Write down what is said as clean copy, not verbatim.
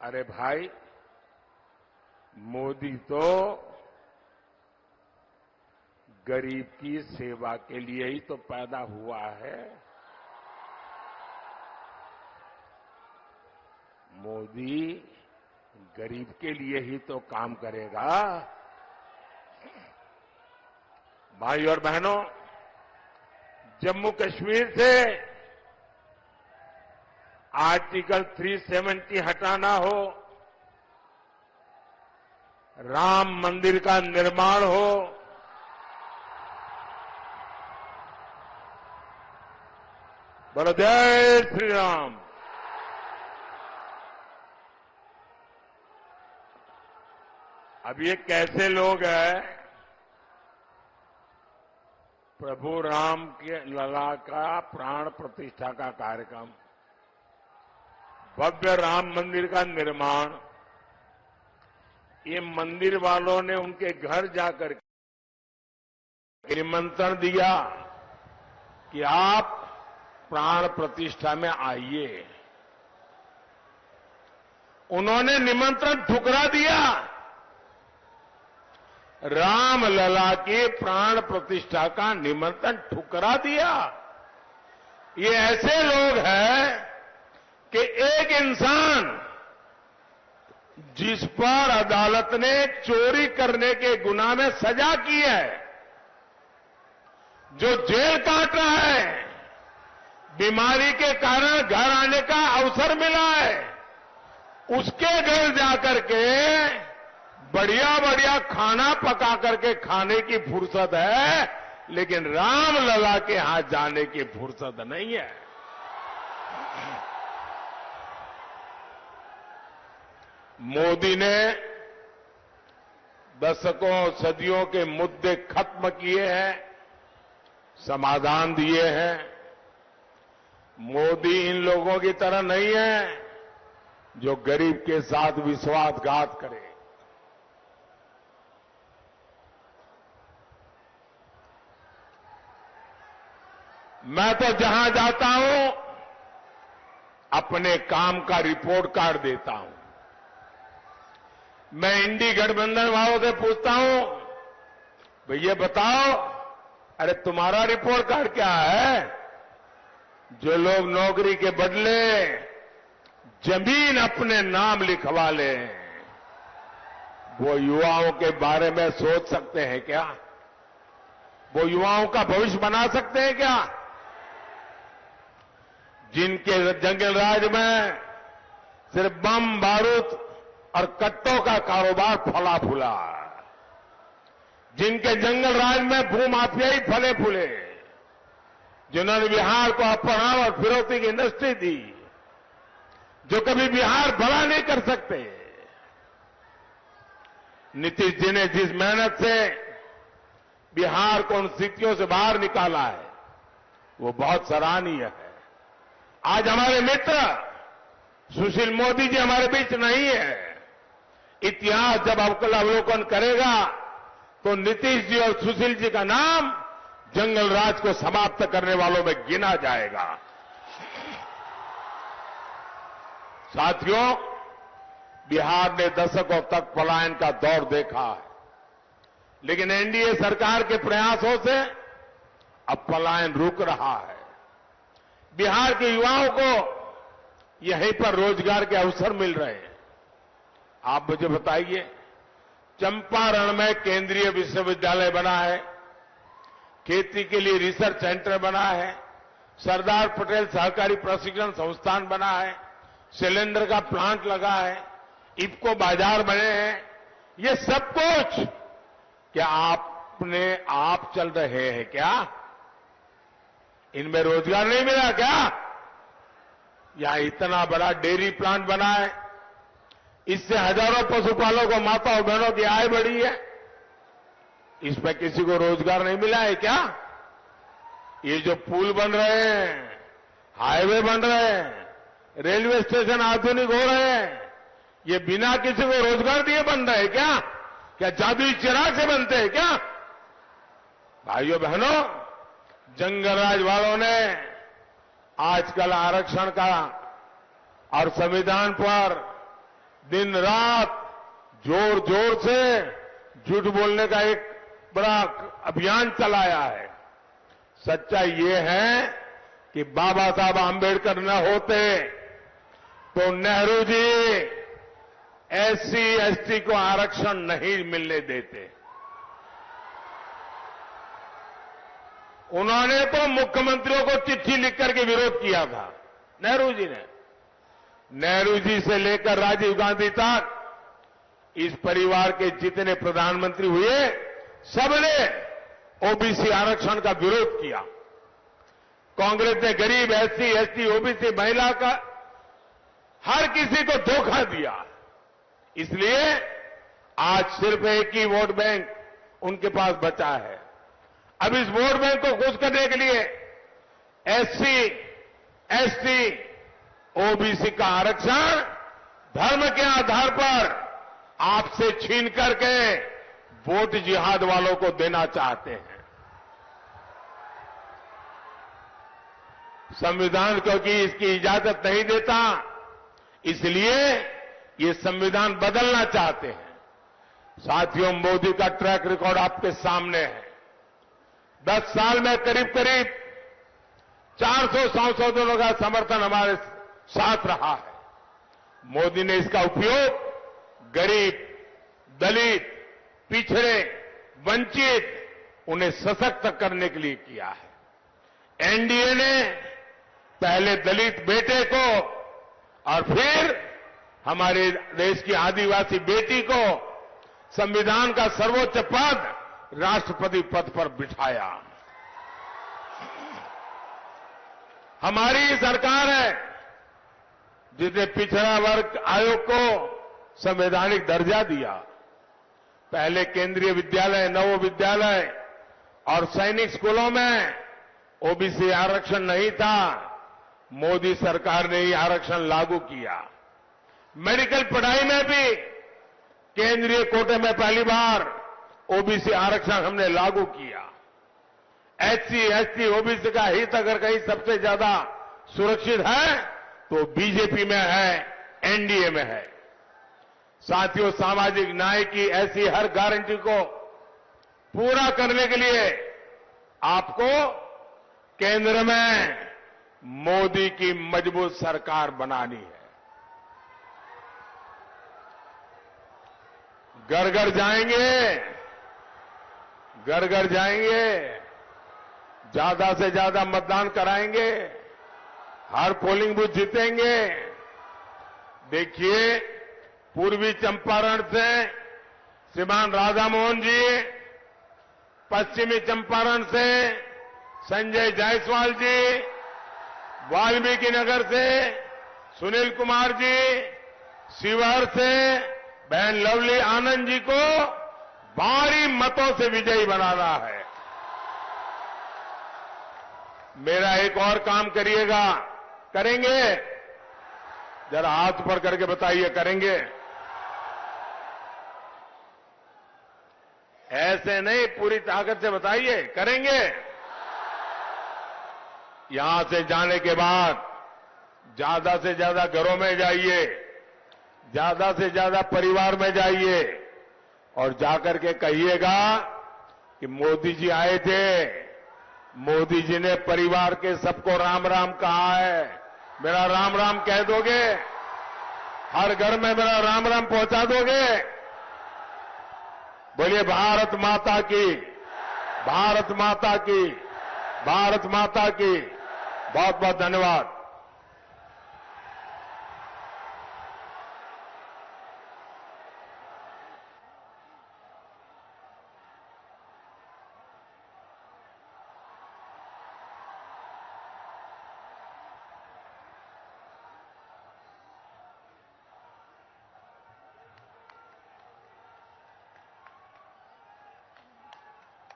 अरे भाई, मोदी तो गरीब की सेवा के लिए ही तो पैदा हुआ है। मोदी गरीब के लिए ही तो काम करेगा। भाई और बहनों, जम्मू कश्मीर से आर्टिकल 370 हटाना हो, राम मंदिर का निर्माण हो, बोलो जय श्री राम। अब ये कैसे लोग हैं? प्रभु राम के लला का प्राण प्रतिष्ठा का कार्यक्रम, भव्य राम मंदिर का निर्माण, ये मंदिर वालों ने उनके घर जाकर निमंत्रण दिया कि आप प्राण प्रतिष्ठा में आइए। उन्होंने निमंत्रण ठुकरा दिया। राम लला के प्राण प्रतिष्ठा का निमंत्रण ठुकरा दिया। ये ऐसे लोग हैं कि एक इंसान जिस पर अदालत ने चोरी करने के गुनाह में सजा की है, जो जेल काट रहा है, बीमारी के कारण घर आने का अवसर मिला है, उसके घर जाकर के बढ़िया बढ़िया खाना पका करके खाने की फुर्सत है, लेकिन राम लला के हाथ जाने की फुर्सत नहीं है। मोदी ने दशकों सदियों के मुद्दे खत्म किए हैं, समाधान दिए हैं। मोदी इन लोगों की तरह नहीं है जो गरीब के साथ विश्वासघात करे। मैं तो जहां जाता हूं अपने काम का रिपोर्ट कार्ड देता हूं। मैं इंडी गठबंधन वालों से पूछता हूं, भैया बताओ, अरे तुम्हारा रिपोर्ट कार्ड क्या है? जो लोग नौकरी के बदले जमीन अपने नाम लिखवा ले, वो युवाओं के बारे में सोच सकते हैं क्या? वो युवाओं का भविष्य बना सकते हैं क्या? जिनके जंगल राज में सिर्फ बम बारूद और कट्टों का कारोबार फला फूला, जिनके जंगल राज में भूमाफियाई फले फूले, जिन्होंने बिहार को अपहरण और फिरौती की इंडस्ट्री दी, जो कभी बिहार भला नहीं कर सकते। नीतीश जी ने जिस मेहनत से बिहार को उन स्थितियों से बाहर निकाला है, वो बहुत सराहनीय है। आज हमारे मित्र सुशील मोदी जी हमारे बीच नहीं है। इतिहास जब अवलोकन करेगा तो नीतीश जी और सुशील जी का नाम जंगल राज को समाप्त करने वालों में गिना जाएगा। साथियों, बिहार ने दशकों तक पलायन का दौर देखा है, लेकिन एनडीए सरकार के प्रयासों से अब पलायन रुक रहा है। बिहार के युवाओं को यहीं पर रोजगार के अवसर मिल रहे हैं। आप मुझे बताइए, चंपारण में केंद्रीय विश्वविद्यालय बना है, खेती के लिए रिसर्च सेंटर बना है, सरदार पटेल सहकारी प्रशिक्षण संस्थान बना है, सिलेंडर का प्लांट लगा है, इफ्को बाजार बने हैं। ये सब कुछ क्या आपने आप चल रहे हैं क्या? इनमें रोजगार नहीं मिला क्या? यहां इतना बड़ा डेयरी प्लांट बना है, इससे हजारों पशुपालकों, माताओं बहनों की आय बढ़ी है। इसमें किसी को रोजगार नहीं मिला है क्या? ये जो पुल बन रहे हैं, हाईवे बन रहे हैं, रेलवे स्टेशन आधुनिक हो रहे हैं, ये बिना किसी को रोजगार दिए बन रहे हैं क्या? क्या जादुई चिराग से बनते हैं क्या? भाइयों बहनों, जंगल राज वालों ने आजकल आरक्षण का और संविधान पर दिन रात जोर जोर से झूठ बोलने का एक बड़ा अभियान चलाया है। सच्चाई ये है कि बाबा साहब आंबेडकर न होते तो नेहरू जी एससी एसटी को आरक्षण नहीं मिलने देते। उन्होंने तो मुख्यमंत्रियों को चिट्ठी लिख करके विरोध किया था, नेहरू जी ने। नेहरू जी से लेकर राजीव गांधी तक इस परिवार के जितने प्रधानमंत्री हुए सबने ओबीसी आरक्षण का विरोध किया। कांग्रेस ने गरीब, एससी, एसटी, ओबीसी, महिला का हर किसी को धोखा दिया। इसलिए आज सिर्फ एक ही वोट बैंक उनके पास बचा है। अब इस वोट बैंक को खुश करने के लिए एससी, एसटी, ओबीसी का आरक्षण धर्म के आधार पर आपसे छीन करके वोट जिहाद वालों को देना चाहते हैं। संविधान क्योंकि इसकी इजाजत नहीं देता, इसलिए ये संविधान बदलना चाहते हैं। साथियों, मोदी का ट्रैक रिकॉर्ड आपके सामने है। 10 साल में करीब करीब 400 संशोधनों का समर्थन हमारे साथ रहा है। मोदी ने इसका उपयोग गरीब, दलित, पिछड़े, वंचित उन्हें सशक्त करने के लिए किया है। एनडीए ने पहले दलित बेटे को और फिर हमारे देश की आदिवासी बेटी को संविधान का सर्वोच्च पद राष्ट्रपति पद पर बिठाया। हमारी सरकार है जिसने पिछड़ा वर्ग आयोग को संवैधानिक दर्जा दिया। पहले केंद्रीय विद्यालय, नवोदय विद्यालय और सैनिक स्कूलों में ओबीसी आरक्षण नहीं था। मोदी सरकार ने ही आरक्षण लागू किया। मेडिकल पढ़ाई में भी केंद्रीय कोटे में पहली बार ओबीसी आरक्षण हमने लागू किया। एससी, एसटी, ओबीसी का हित अगर कहीं सबसे ज्यादा सुरक्षित है तो बीजेपी में है, एनडीए में है। साथियों, सामाजिक न्याय की ऐसी हर गारंटी को पूरा करने के लिए आपको केंद्र में मोदी की मजबूत सरकार बनानी है। घर घर जाएंगे, घर घर जाएंगे, ज्यादा से ज्यादा मतदान कराएंगे, हर पोलिंग बूथ जीतेंगे। देखिए, पूर्वी चंपारण से श्रीमान राधा मोहन जी, पश्चिमी चंपारण से संजय जायसवाल जी, वाल्मीकि नगर से सुनील कुमार जी, शिवहर से बहन लवली आनंद जी को भारी मतों से विजयी बनाना है। मेरा एक और काम करिएगा, करेंगे? जरा हाथ ऊपर करके बताइए, करेंगे? ऐसे नहीं, पूरी ताकत से बताइए, करेंगे? यहां से जाने के बाद ज्यादा से ज्यादा घरों में जाइए, ज्यादा से ज्यादा परिवार में जाइए और जाकर के कहिएगा कि मोदी जी आए थे, मोदी जी ने परिवार के सबको राम राम कहा है। मेरा राम राम कह दोगे? हर घर में मेरा राम राम पहुंचा दोगे? बोलिए भारत माता की, भारत माता की, भारत माता की। बहुत बहुत धन्यवाद।